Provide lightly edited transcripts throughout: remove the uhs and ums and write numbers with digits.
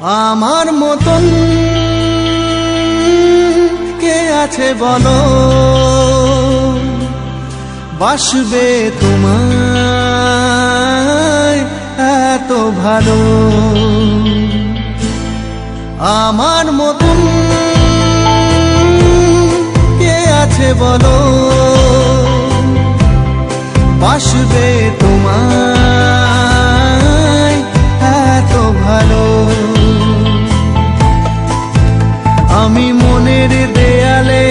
আমার মতন কে আছে বলো, বাসবে তোমায় এত ভালো। আমার মতন কে আছে বলো, বাসবে তোমায় এত ভালো। আমি মনের দেয়ালে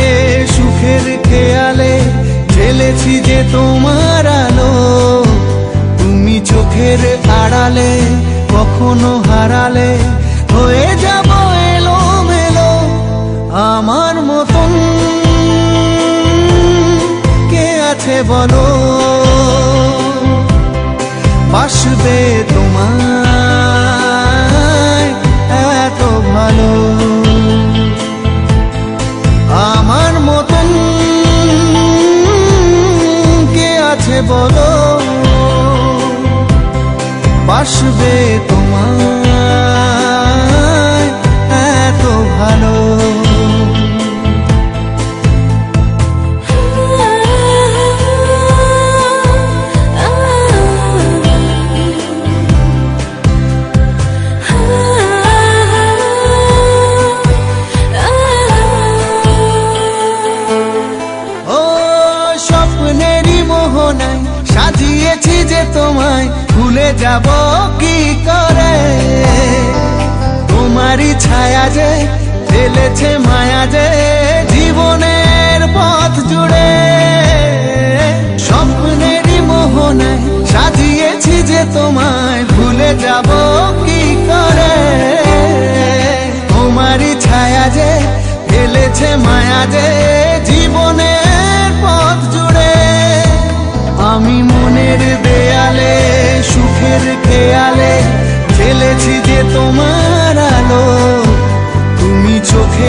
সুখের খেয়ালে ঢেলেছি যে তোমার আলো, তুমি চোখের আড়ালে কখনো হারালে হয়ে যাব এলোমেলো। আমার মতন কে আছে বলো, বাসবে তোমায় এত ভালো। আমার মতন কে আছে বলো, বাসবে তোমায় এত ভালো। সাজিয়েছি যে তোমায় ভুলে যাব কি করে, তোমারই ছায়া যে ফেলেছে মায়া যে জীবনের পথ জুড়ে। স্বপ্নেরই মোহনায় সাজিয়েছি যে তোমায় ভুলে যাব কি করে, তোমারই ছায়া যে ফেলেছে মায়া যে জীবনের পথ জুড়ে। আমি মনের দেয়ালে সুখের খেয়ালে ঢেলেছি যে তোমার আলো, তুমি চোখে